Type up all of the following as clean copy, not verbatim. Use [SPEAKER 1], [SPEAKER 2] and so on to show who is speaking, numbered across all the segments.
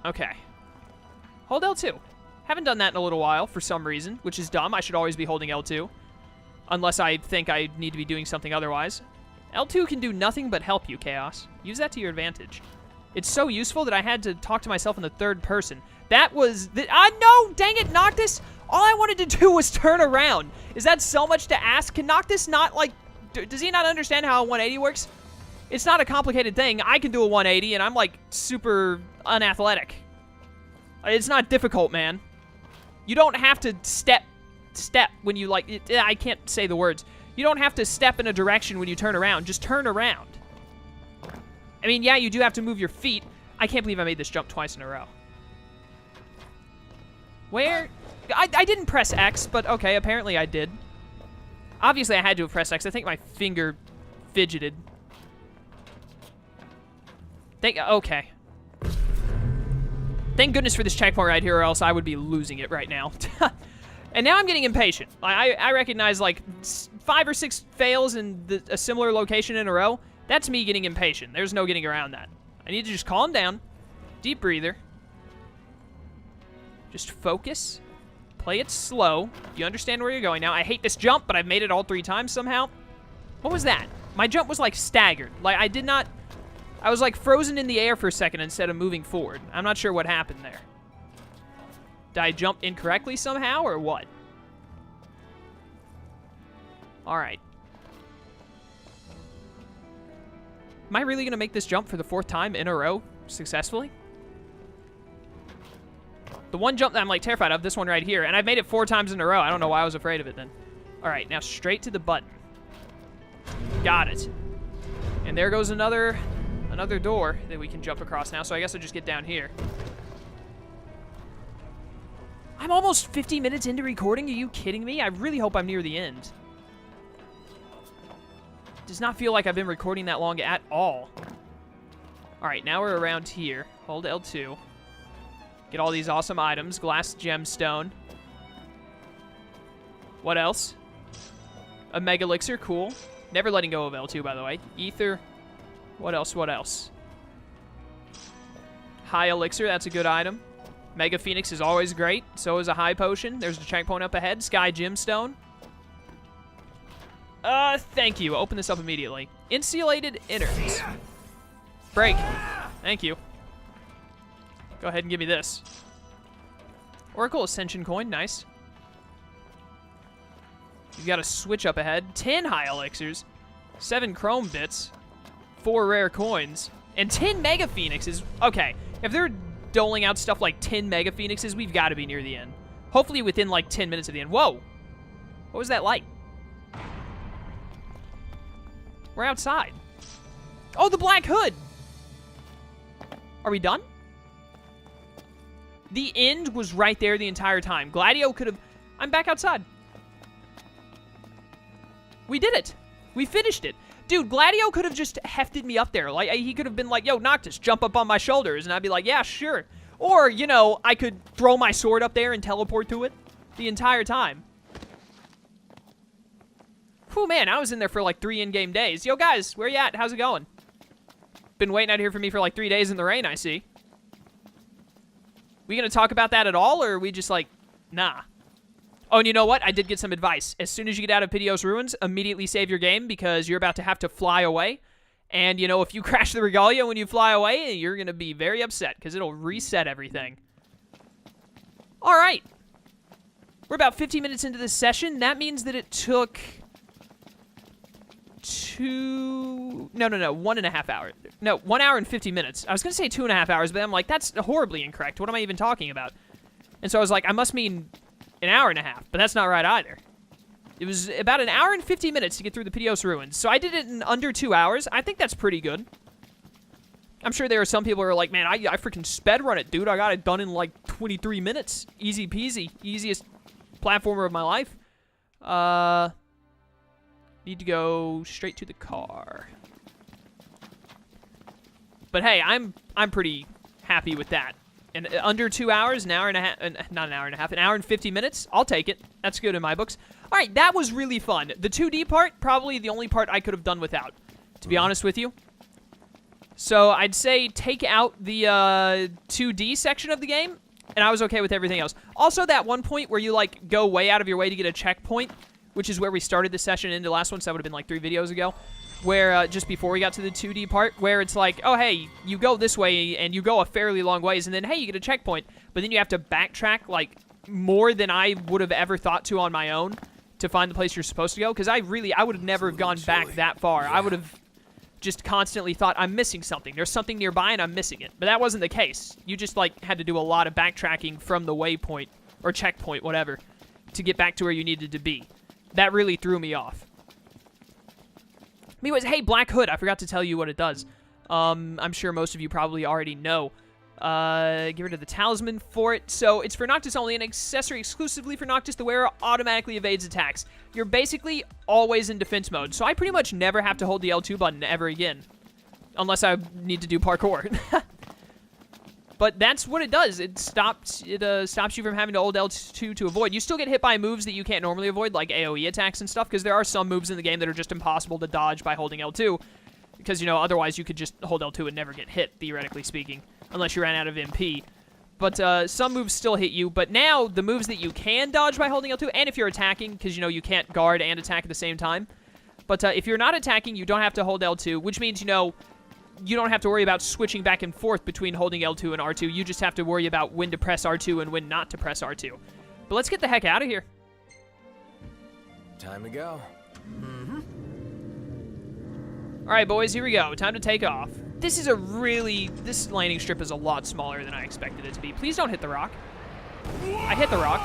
[SPEAKER 1] Okay. Hold L2. Haven't done that in a little while for some reason, which is dumb. I should always be holding L2. Unless I think I need to be doing something otherwise. L2 can do nothing but help you, Chaos. Use that to your advantage. It's so useful that I had to talk to myself in the third person. That was... no! Dang it, Noctis! All I wanted to do was turn around. Is that so much to ask? Can Noctis not, like... Does he not understand how a 180 works? It's not a complicated thing. I can do a 180, and I'm, like, super unathletic. It's not difficult, man. You don't have to step when you, like... I can't say the words. You don't have to step in a direction when you turn around. Just turn around. I mean, yeah, you do have to move your feet. I can't believe I made this jump twice in a row. Where? I didn't press X, but okay, apparently I did. Obviously, I had to have pressed X. I think my finger fidgeted. Okay. Thank goodness for this checkpoint right here, or else I would be losing it right now. And now I'm getting impatient. I recognize, like, 5 or 6 fails in a similar location in a row. That's me getting impatient. There's no getting around that. I need to just calm down. Deep breather. Just focus. Play it slow. You understand where you're going now. I hate this jump, but I've made it all 3 times somehow. What was that? My jump was, like, staggered. Like, I did not... I was, like, frozen in the air for a second instead of moving forward. I'm not sure what happened there. Did I jump incorrectly somehow, or what? Alright. Am I really going to make this jump for the 4th time in a row successfully? The one jump that I'm, like, terrified of, this one right here, and I've made it 4 times in a row. I don't know why I was afraid of it then. Alright, now straight to the button. Got it. And there goes another door that we can jump across now, so I guess I'll just get down here. I'm almost 50 minutes into recording. Are you kidding me? I really hope I'm near the end. Does not feel like I've been recording that long at all. Alright, now we're around here. Hold L2. Get all these awesome items. Glass gemstone. What else? A mega elixir. Cool. Never letting go of L2, by the way. Ether. What else? What else? High elixir. That's a good item. Mega Phoenix is always great. So is a high potion. There's a checkpoint up ahead. Sky gemstone. Thank you. Open this up immediately. Insulated innards. Break. Thank you. Go ahead and give me this. Oracle Ascension coin. Nice. You've got a switch up ahead. 10 high elixirs. 7 chrome bits. 4 rare coins. And 10 mega phoenixes. Okay. If they're doling out stuff like 10 mega phoenixes, we've got to be near the end. Hopefully within like 10 minutes of the end. Whoa. What was that light? We're outside. Oh, the Black Hood. Are we done? The end was right there the entire time. Gladio could have... I'm back outside. We did it. We finished it. Dude, Gladio could have just hefted me up there. Like, he could have been like, yo, Noctis, jump up on my shoulders. And I'd be like, yeah, sure. Or, you know, I could throw my sword up there and teleport to it the entire time. Whew, man, I was in there for like 3 in-game days. Yo, guys, where you at? How's it going? Been waiting out here for me for like 3 days in the rain, I see. We gonna talk about that at all, or are we just like, nah? Oh, and you know what? I did get some advice. As soon as you get out of Pitioss Ruins, immediately save your game because you're about to have to fly away. And, you know, if you crash the Regalia when you fly away, you're gonna be very upset because it'll reset everything. All right. We're about 50 minutes into this session. That means that it took... 1.5 hours. No, 1 hour and 50 minutes. I was going to say 2.5 hours, but I'm like, that's horribly incorrect. What am I even talking about? And so I was like, I must mean an hour and a half, but that's not right either. It was about 1 hour and 50 minutes to get through the Pitioss Ruins. So I did it in under 2 hours. I think that's pretty good. I'm sure there are some people who are like, man, I freaking sped run it, dude. I got it done in like 23 minutes. Easy peasy. Easiest platformer of my life. Need to go straight to the car. But hey, I'm pretty happy with that. And under 2 hours, an hour and a half, not an hour and a half, an hour and 50 minutes, I'll take it. That's good in my books. All right, that was really fun. The 2D part, probably the only part I could have done without, to be honest with you. So I'd say take out the 2D section of the game, and I was okay with everything else. Also, that one point where you, like, go way out of your way to get a checkpoint, which is where we started the session into the last one, so that would have been, like, 3 videos ago, where, just before we got to the 2D part, where it's like, oh, hey, you go this way, and you go a fairly long ways, and then, hey, you get a checkpoint, but then you have to backtrack, like, more than I would have ever thought to on my own to find the place you're supposed to go, because I would have never have gone back that far. I would have just constantly thought, I'm missing something. There's something nearby, and I'm missing it. But that wasn't the case. You just, like, had to do a lot of backtracking from the waypoint, or checkpoint, whatever, to get back to where you needed to be. That really threw me off. Anyways, hey, Black Hood, I forgot to tell you what it does. I'm sure most of you probably already know. Get rid of the talisman for it. So it's for Noctis only, an accessory exclusively for Noctis. The wearer automatically evades attacks. You're basically always in defense mode, so I pretty much never have to hold the L2 button ever again, unless I need to do parkour. But that's what it does. It stops you from having to hold L2 to avoid. You still get hit by moves that you can't normally avoid, like AoE attacks and stuff, because there are some moves in the game that are just impossible to dodge by holding L2, because, you know, otherwise you could just hold L2 and never get hit, theoretically speaking, unless you ran out of MP. But some moves still hit you, but now the moves that you can dodge by holding L2, and if you're attacking, because, you know, you can't guard and attack at the same time, but if you're not attacking, you don't have to hold L2, which means, you know, you don't have to worry about switching back and forth between holding L2 and R2. You just have to worry about when to press R2 and when not to press R2. But let's get the heck out of here.
[SPEAKER 2] Time to go.
[SPEAKER 1] All right, boys, here we go. Time to take off. This landing strip is a lot smaller than I expected it to be. Please don't hit the rock. I hit the rock.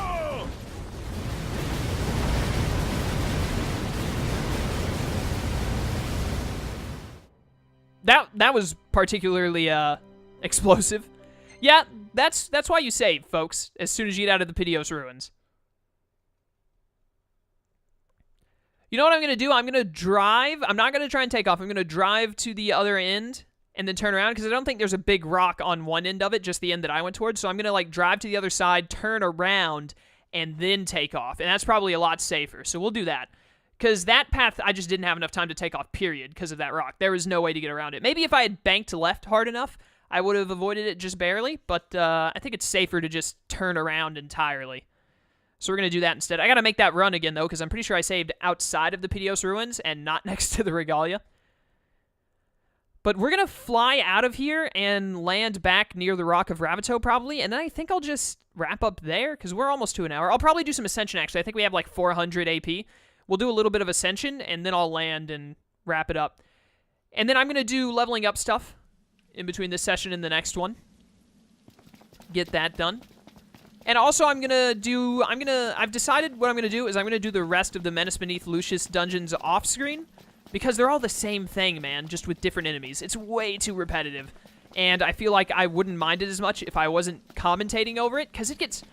[SPEAKER 1] That was particularly explosive. Yeah, that's why you save, folks, as soon as you get out of the Pitioss ruins. You know what I'm going to do? I'm going to drive. I'm not going to try and take off. I'm going to drive to the other end and then turn around, because I don't think there's a big rock on one end of it, just the end that I went towards. So I'm going to, like, drive to the other side, turn around, and then take off. And that's probably a lot safer. So we'll do that. Because that path, I just didn't have enough time to take off, period, because of that rock. There was no way to get around it. Maybe if I had banked left hard enough, I would have avoided it just barely. But I think it's safer to just turn around entirely. So we're going to do that instead. I got to make that run again, though, because I'm pretty sure I saved outside of the Pitioss ruins and not next to the Regalia. But we're going to fly out of here and land back near the Rock of Ravito, probably. And then I think I'll just wrap up there, because we're almost to an hour. I'll probably do some Ascension, actually. I think we have like 400 AP. We'll do a little bit of Ascension, and then I'll land and wrap it up. And then I'm going to do leveling up stuff in between this session and the next one. Get that done. And also I've decided what I'm going to do is I'm going to do the rest of the Menace Beneath Lucius dungeons off screen, because they're all the same thing, man, just with different enemies. It's way too repetitive, and I feel like I wouldn't mind it as much if I wasn't commentating over it, because it gets,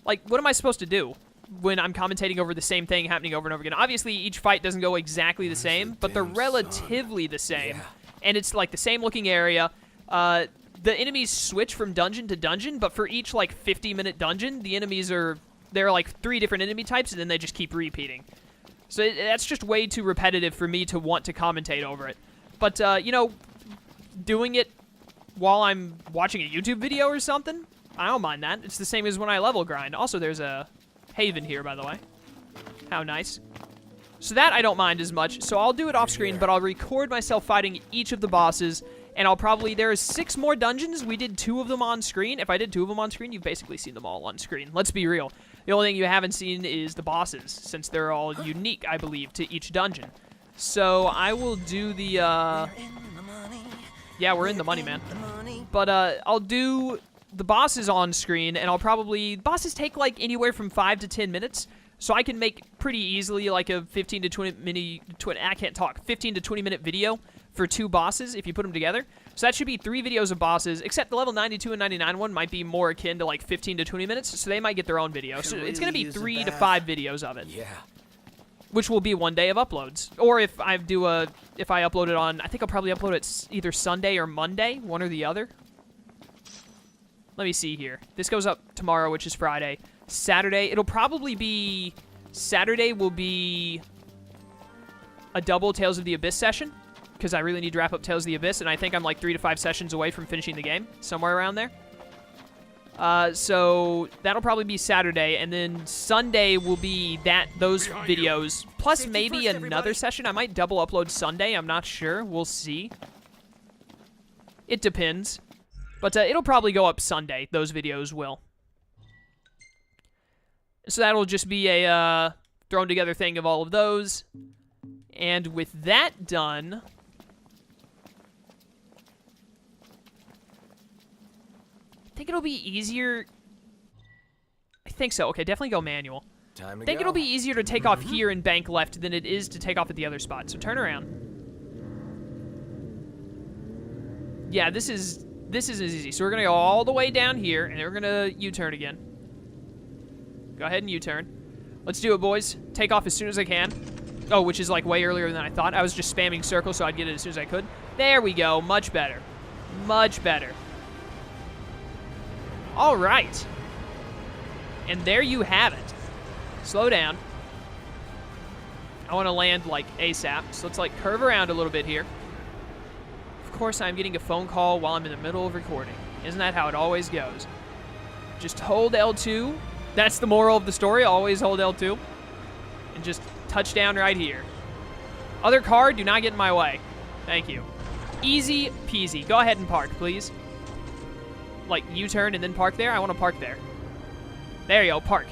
[SPEAKER 1] like, what am I supposed to do when I'm commentating over the same thing happening over and over again? Obviously, each fight doesn't go exactly the same, but they're relatively the same, and it's, like, the same looking area. The enemies switch from dungeon to dungeon, but for each, like, 50-minute dungeon, the enemies there are, like, 3 different enemy types, and then they just keep repeating. So that's just way too repetitive for me to want to commentate over it. But, you know, doing it while I'm watching a YouTube video or something, I don't mind that. It's the same as when I level grind. Also, there's a haven here, by the way. How nice. So that I don't mind as much. So I'll do it off screen, but I'll record myself fighting each of the bosses. And I'll probably, there's 6 more dungeons. We did 2 of them on screen. If I did 2 of them on screen, you've basically seen them all on screen. Let's be real. The only thing you haven't seen is the bosses, since they're all unique, I believe, to each dungeon. So I will do the, yeah, we're in the money, man. But I'll do the bosses on screen, and I'll probably, bosses take like anywhere from 5 to 10 minutes. So I can make pretty easily like a 15 to 20 minute video for 2 bosses if you put them together. So that should be 3 videos of bosses, except the level 92 and 99 one might be more akin to like 15 to 20 minutes, so they might get their own video. So it's going to be 3 to 5 videos of it. Yeah. Which will be 1 day of uploads. Or if I upload it on, I think I'll probably upload it either Sunday or Monday, one or the other. Let me see here. This goes up tomorrow, which is Friday. Saturday, it'll probably be, Saturday will be a double Tales of the Abyss session, because I really need to wrap up Tales of the Abyss, and I think I'm like 3 to 5 sessions away from finishing the game, somewhere around there. So that'll probably be Saturday, and then Sunday will be those videos, plus maybe another session. I might double upload Sunday. I'm not sure. We'll see. It depends. But it'll probably go up Sunday. Those videos will. So that'll just be a thrown together thing of all of those. And with that done, I think it'll be easier. I think so. Okay, definitely go manual. I think it'll be easier to take off here and bank left than it is to take off at the other spot. So turn around. Yeah, this isn't easy. So we're gonna go all the way down here, and then we're gonna U-turn again. Go ahead and U-turn. Let's do it, boys. Take off as soon as I can. Oh, which is like way earlier than I thought. I was just spamming circle so I'd get it as soon as I could. There we go. Much better. Much better. All right. And there you have it. Slow down. I want to land like ASAP. So let's like curve around a little bit here. Of course, I'm getting a phone call while I'm in the middle of recording. Isn't that how it always goes? Just hold L2. That's the moral of the story. Always hold L2. And just touch down right here. Other car, do not get in my way. Thank you. Easy peasy. Go ahead and park, please. Like, U-turn and then park there? I want to park there. There you go, park.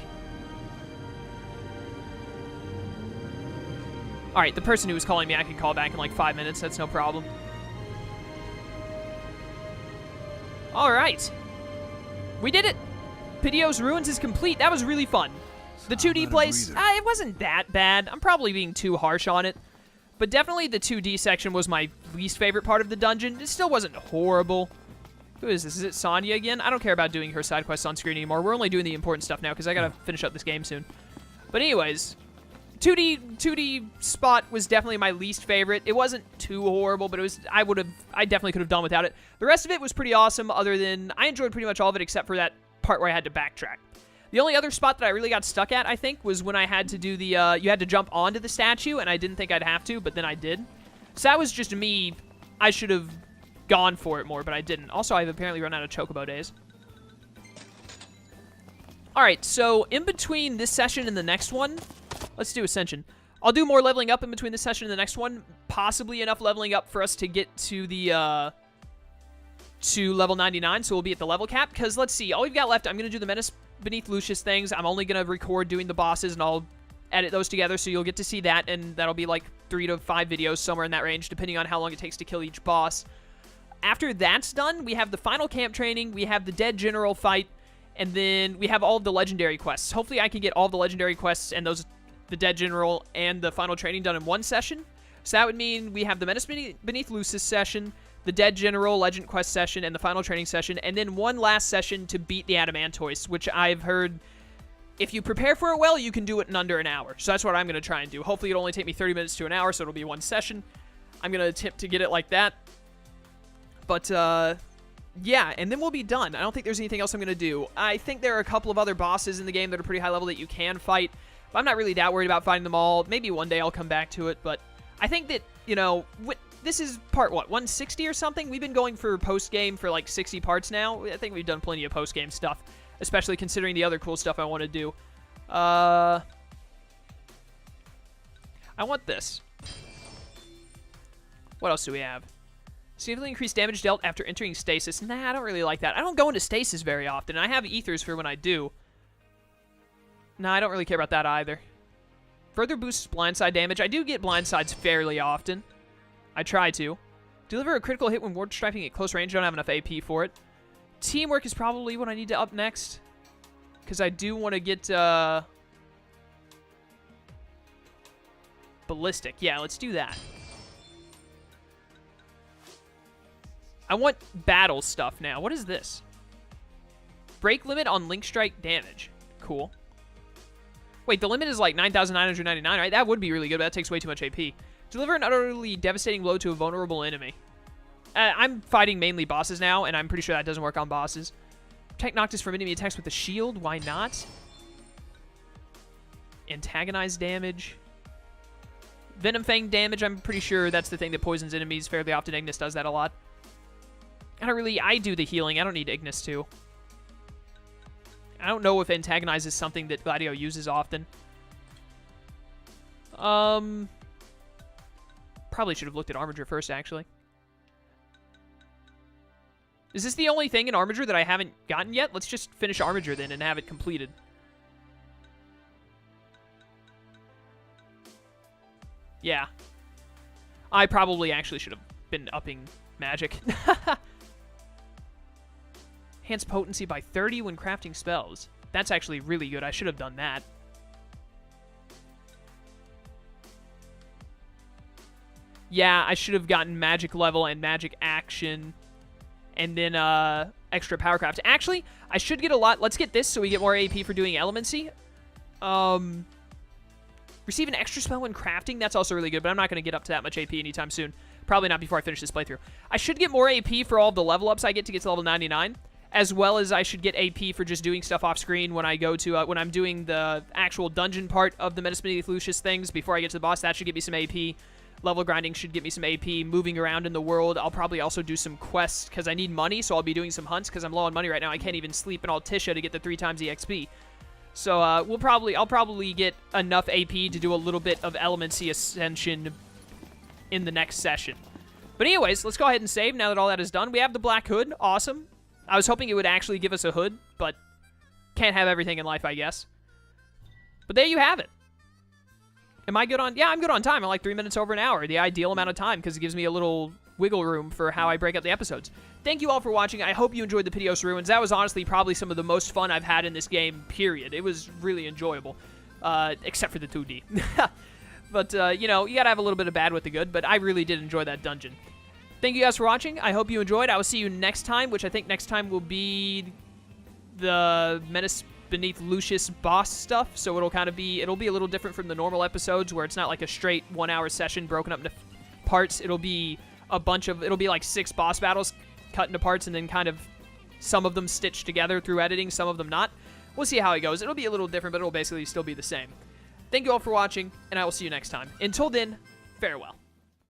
[SPEAKER 1] Alright, the person who was calling me, I can call back in like 5 minutes. That's no problem. Alright. We did it! Pitioss Ruins is complete. That was really fun. The 2D place, it wasn't that bad. I'm probably being too harsh on it. But definitely the 2D section was my least favorite part of the dungeon. It still wasn't horrible. Who is this? Is it Sonya again? I don't care about doing her side quests on screen anymore. We're only doing the important stuff now because I gotta finish up this game soon. But anyways, 2D spot was definitely my least favorite. It wasn't too horrible, but it was. I definitely could have done without it. The rest of it was pretty awesome. Other than I enjoyed pretty much all of it except for that part where I had to backtrack. The only other spot that I really got stuck at, I think, was when I had to do the, you had to jump onto the statue, and I didn't think I'd have to, but then I did. So that was just me. I should have gone for it more, but I didn't. Also, I've apparently run out of Chocobo days. Alright, so in between this session and the next one, let's do Ascension. I'll do more leveling up in between this session and the next one. Possibly enough leveling up for us to get to the, to level 99, so we'll be at the level cap. Because, let's see, all we've got left, I'm going to do the Menace Beneath Lucius things. I'm only going to record doing the bosses, and I'll edit those together, so you'll get to see that, and that'll be like 3 to 5 videos, somewhere in that range, depending on how long it takes to kill each boss. After that's done, we have the final camp training, we have the Dead General fight, and then we have all of the legendary quests. Hopefully I can get all of the legendary quests and those, the Dead General and the final training done in one session. So that would mean we have the Menace Beneath Lucis session, the Dead General Legend Quest session, and the final training session, and then one last session to beat the Adamantoise, which I've heard, if you prepare for it well, you can do it in under an hour. So that's what I'm going to try and do. Hopefully it'll only take me 30 minutes to an hour, so it'll be one session. I'm going to attempt to get it like that. But, yeah, and then we'll be done. I don't think there's anything else I'm going to do. I think there are a couple of other bosses in the game that are pretty high level that you can fight, but I'm not really that worried about fighting them all. Maybe one day I'll come back to it, but I think that, you know, this is part, what, 160 or something? We've been going for post-game for like 60 parts now. I think we've done plenty of post-game stuff, especially considering the other cool stuff I want to do. I want this. What else do we have? Significantly increased damage dealt after entering stasis. Nah, I don't really like that. I don't go into stasis very often. I have ethers for when I do. Nah, I don't really care about that either. Further boosts blindside damage. I do get blindsides fairly often. I try to. Deliver a critical hit when ward striping at close range. I don't have enough AP for it. Teamwork is probably what I need to up next. Because I do want to get, ballistic. Yeah, let's do that. I want battle stuff now. What is this? Break limit on link strike damage. Cool. Wait, the limit is like 9,999, right? That would be really good, but that takes way too much AP. Deliver an utterly devastating blow to a vulnerable enemy. I'm fighting mainly bosses now, and I'm pretty sure that doesn't work on bosses. Protect Noctis from enemy attacks with a shield. Why not? Antagonize damage. Venom Fang damage, I'm pretty sure that's the thing that poisons enemies fairly often. Ignis does that a lot. I do the healing. I don't need Ignis to. I don't know if Antagonize is something that Gladio uses often. Probably should have looked at Armiger first, actually. Is this the only thing in Armiger that I haven't gotten yet? Let's just finish Armiger then and have it completed. Yeah. I probably actually should have been upping magic. Enhance potency by 30 when crafting spells. That's actually really good. I should have done that. Yeah, I should have gotten magic level and magic action. And then extra powercraft. Actually, I should get a lot. Let's get this so we get more AP for doing elemency. Receive an extra spell when crafting. That's also really good, but I'm not going to get up to that much AP anytime soon. Probably not before I finish this playthrough. I should get more AP for all of the level ups I get to level 99. As well as I should get AP for just doing stuff off screen when I go to, when I'm doing the actual dungeon part of the Noctis Lucis things before I get to the boss. That should get me some AP. Level grinding should get me some AP. Moving around in the world, I'll probably also do some quests because I need money, so I'll be doing some hunts because I'm low on money right now. I can't even sleep in Altissia to get the 3 times EXP. So I'll probably get enough AP to do a little bit of Elemency Ascension in the next session. But anyways, let's go ahead and save now that all that is done. We have the Black Hood. Awesome. I was hoping it would actually give us a hood, but can't have everything in life, I guess. But there you have it. Am I good on... Yeah, I'm good on time. I'm like 3 minutes over an hour. The ideal amount of time because it gives me a little wiggle room for how I break up the episodes. Thank you all for watching. I hope you enjoyed the Pitioss Ruins. That was honestly probably some of the most fun I've had in this game, period. It was really enjoyable. Except for the 2D. But, you know, you gotta have a little bit of bad with the good, but I really did enjoy that dungeon. Thank you guys for watching. I hope you enjoyed. I will see you next time, which I think next time will be the Menace Beneath Lucius boss stuff. So it'll be a little different from the normal episodes where it's not like a straight 1 hour session broken up into parts. It'll be like 6 boss battles cut into parts and then kind of some of them stitched together through editing, some of them not. We'll see how it goes. It'll be a little different, but it'll basically still be the same. Thank you all for watching, and I will see you next time. Until then, farewell.